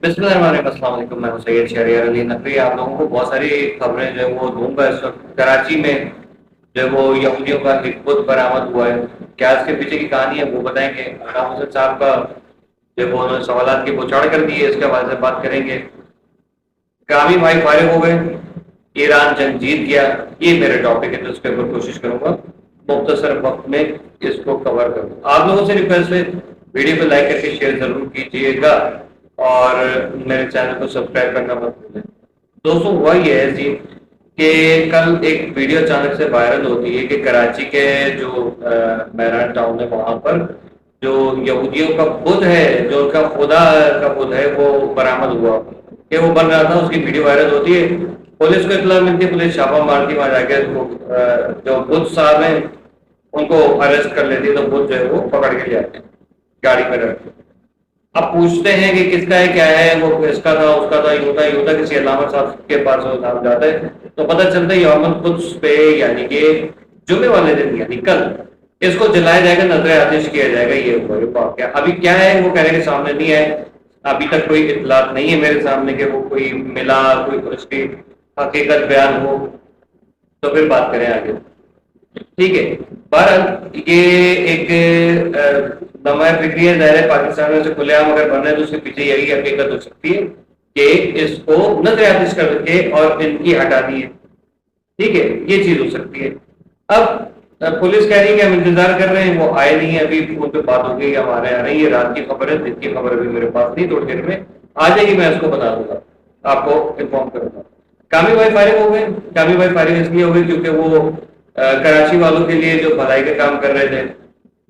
بسم اللہ الرحمن الرحیم، السلام علیکم، میں ہوں سید شہریار علی نقوی۔ آپ لوگوں کو بہت ساری خبریں جو ہے وہ دوں گا۔ اس وقت کراچی میں جو ہے وہ یہودیوں کا ایک بت برآمد ہوا ہے، کیا اس کے پیچھے کی کہانی ہے وہ بتائیں گے۔ علامہ حسن صاحب کا جو ہے وہ انہوں نے سوالات کی بوچھاڑ کر دی ہے، اس کے حوالے سے بات کریں گے۔ کامی بھائی فارغ ہو گئے، ایران جنگ جیت گیا، یہ میرے ٹاپک ہے، تو اس کے اوپر کوشش کروں گا مختصر وقت میں اس کو کور کروں۔ آپ لوگوں سے ریکویسٹ ہے ویڈیو کو لائک کر کے شیئر ضرور کیجیے گا، اور میرے چینل کو سبسکرائب کرنا مت بھولیں۔ دوستوں ہوا یہ ہے جی کہ کل ایک ویڈیو اچانک سے وائرل ہوتی ہے کہ کراچی کے جو میران ٹاؤن ہے وہاں پر جو یہودیوں کا بت ہے، جو ان کا خدا کا بت ہے، وہ برآمد ہوا کہ وہ بن رہا تھا، اس کی ویڈیو وائرل ہوتی ہے۔ پولیس کو اطلاع ملتی ہے، پولیس چھاپا مارتی، وہاں جا کے جو بت صاحب ہیں ان کو اریسٹ کر لیتی ہے، تو بت جو ہے وہ پکڑ کے لے آتے ہیں گاڑی میں رکھ کے۔ اب پوچھتے ہیں کہ کس کا ہے، کیا ہے، وہ اس کا تھا، اس کا تھا، یوں تھا، کسی علامہ صاحب کے پاس وہ نام جاتا ہے تو پتہ چلتا ہے یوم القدس پہ، یعنی کہ جمعے والے دن، یعنی کل اس کو جلایا جائے گا، نظر آتش کیا جائے گا۔ یہ ہوا یہ واقعہ ابھی کیا ہے وہ کہنے کے سامنے نہیں ہے، ابھی تک کوئی اطلاع نہیں ہے میرے سامنے کہ وہ کوئی ملا، کوئی اس کی حقیقت بیان ہو تو پھر بات کریں آگے، ٹھیک ہے۔ بہرحال یہ ایک نمایاں فکری ہے، ظاہر ہے پاکستان میں سے کھلے عام اگر بننا ہے تو اس کے پیچھے یہی حقیقت ہو سکتی ہے کہ اس کو نظر آتش کر کے اور ان کی ہٹا دی ہے، ٹھیک ہے، یہ چیز ہو سکتی ہے۔ اب پولیس کہہ رہی ہے کہ ہم انتظار کر رہے ہیں، وہ آئے نہیں ہیں، ابھی فون پہ بات ہو گئی ہمارے یہاں نہیں، یہ رات کی خبر ہے، دن کی خبر ابھی میرے پاس نہیں، تھوڑی دیر میں آ جائے گی، میں اس کو بتا دوں گا، آپ کو انفارم کروں گا۔ کامی بھائی فارغ ہو گئے، کامی بھائی فارغ اس لیے ہو گئے کیونکہ وہ کراچی والوں کے لیے جو بھلائی کا کام کر رہے تھے،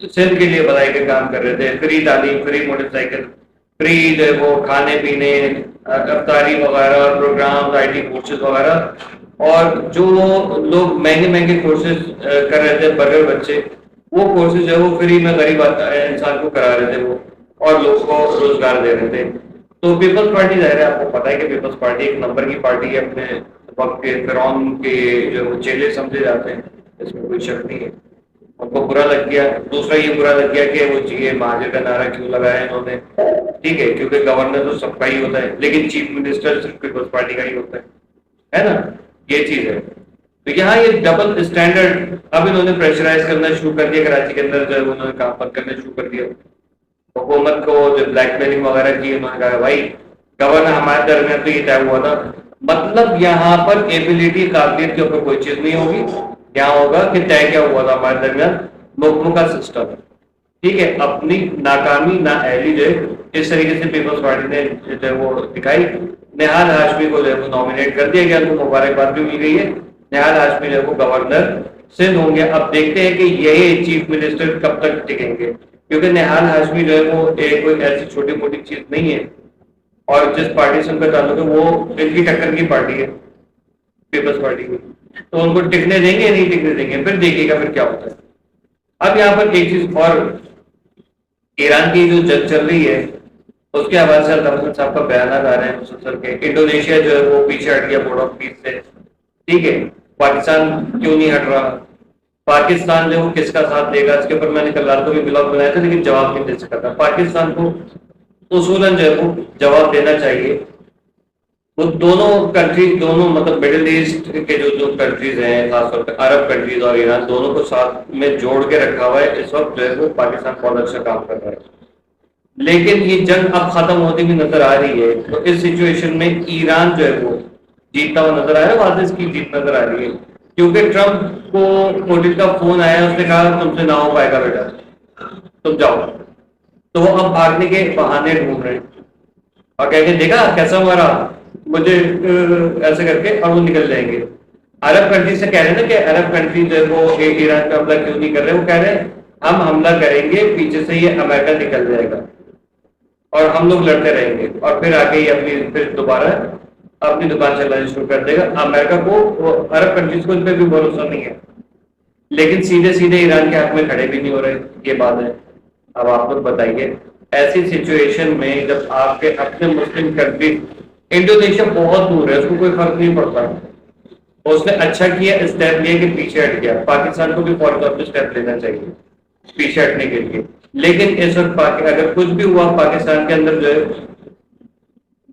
سندھ کے لیے بھلائی کا کام کر رہے تھے، فری تعلیم، فری موٹر سائیکل، فری جو ہے وہ کھانے پینے، افطاری وغیرہ، پروگرام، آئی ٹی کورسز وغیرہ، اور جو لوگ مہنگے مہنگے کورسز کر رہے تھے، برگر بچے، وہ کورسز جو ہے وہ فری میں غریب انسان کو کرا رہے تھے وہ، اور لوگوں کو روزگار دے رہے تھے۔ تو پیپلز پارٹی ظاہر ہے، آپ کو پتا ہے کہ پیپلز پارٹی ایک نمبر کی پارٹی ہے، اپنے وقت کے فرعون کے جو وہ چیلے سمجھے جاتے ہیں، اس میں کوئی شک نہیں ہے۔ ان کو برا لگ گیا، دوسرا یہ برا لگ گیا کہ وہ چیئے مہاجر کا نعرہ کیوں لگایا انہوں نے، ٹھیک ہے، کیونکہ گورنر تو سب کا ہی ہوتا ہے لیکن چیف منسٹر صرف پیپلز پارٹی کا ہی ہوتا ہے نا، یہ چیز ہے۔ تو یہاں یہ ڈبل اسٹینڈرڈ اب انہوں نے پریشرائز کرنا شروع کر دیا، کراچی کے اندر جو ہے انہوں نے کام بند کرنا شروع کر دیا، حکومت کو جو بلیک میلنگ وغیرہ کی، انہوں نے کہا بھائی گورنر ہمارے درمیان تو یہ طے ہوا تھا، مطلب یہاں پر ایبلٹی قابلیت کے اوپر کوئی چیز نہیں ہوگی، یہاں ہوگا کہ طے کیا ہوا تھا ہمارے درمیان، محکموں کا سسٹم، ٹھیک ہے۔ اپنی ناکامی نااہلی جو ہے اس طریقے سے پیپلز پارٹی نے جو ہے وہ دکھائی، نہال ہاشمی کو جو ہے وہ نامینیٹ کر دیا گیا، ان کو مبارکباد بھی مل گئی ہے، نہال ہاشمی جو ہے وہ گورنر سندھ ہوں گے۔ اب دیکھتے ہیں کہ یہی چیف منسٹر کب تک ٹکیں گے، کیونکہ نہال ہاشمی جو ہے وہ ایک کوئی ایسی چھوٹی موٹی چیز نہیں ہے، اور جس پارٹی سے ان کا تعلق ہے وہ ان کی ٹکر کی پارٹی ہے، پیپلز پارٹی کی، تو ان کو ٹکنے دیں گے یا نہیں ٹکنے دیں گے، پھر دیکھیے گا پھر کیا ہوتا ہے۔ اب یہاں پر ایک چیز اور، ایران کی جو جنگ چل رہی ہے اس کے حوالے سے علامہ حسن صاحب کا بیانات آ رہے ہیں مسلسل کے، انڈونیشیا جو ہے وہ پیچھے ہٹ گیا بورڈ آف پیس سے، ٹھیک ہے، پاکستان کیوں نہیں ہٹ رہا، پاکستان جو کس کا ساتھ دے گا، اس کے اوپر میں نے کل رات کو بھی بلاگ بنایا تھا لیکن جواب نہیں دے سکا تھا۔ پاکستان کو اصولاً جو ہے وہ جواب دینا چاہیے، وہ دونوں کنٹریز، دونوں مطلب مڈل ایسٹ کے جو کنٹریز ہیں، خاص طور پہ عرب کنٹریز اور ایران، دونوں کو ساتھ میں جوڑ کے رکھا ہوا ہے، اس وقت جو ہے وہ پاکستان بہت اچھا کام کر رہا ہے، لیکن یہ جنگ اب ختم ہوتی بھی نظر آ رہی ہے، تو اس سچویشن میں ایران جو ہے وہ جیتتا ہوا نظر آ رہا ہے، واضح اس کی جیت نظر آ رہی ہے، کیونکہ ٹرمپ کو پوٹن کا فون آیا، اس نے کہا تم سے نہ ہو پائے گا بیٹا، تم جاؤ، تو وہ اب بھاگنے کے بہانے ڈھونڈ رہے ہیں، اور کہیں گے دیکھا کیسا ہمارا مجھے ایسے کر کے، اور وہ نکل جائیں گے۔ عرب کنٹری سے کہہ رہے ہیں نا کہ عرب کنٹری جو ہے وہ ایران پہ حملہ کیوں نہیں کر رہے، وہ کہہ رہے ہیں ہم حملہ کریں گے، پیچھے سے یہ امریکہ نکل جائے گا اور ہم لوگ لڑتے رہیں گے، اور پھر آگے ہی اپنی پھر دوبارہ اپنی دکان چلانا شروع کر دے گا۔ امریکہ کو، عرب کنٹریز کو ان پہ بھی بھروسہ نہیں ہے، لیکن سیدھے سیدھے ایران کے حق میں کھڑے بھی نہیں ہو رہے، یہ بات ہے۔ اب آپ لوگ بتائیے ایسی سچویشن میں جب آپ کے اپنے مسلم کنٹری، انڈونیشیا بہت دور ہے، اس کو کوئی فرق نہیں پڑتا، اس نے اچھا کیا اسٹیپ لیا کہ پیچھے ہٹ گیا، پاکستان کو بھی فوری طور پہ اسٹیپ لینا چاہیے پیچھے ہٹنے کے لیے، لیکن اس وقت اگر کچھ بھی ہوا پاکستان کے اندر جو ہے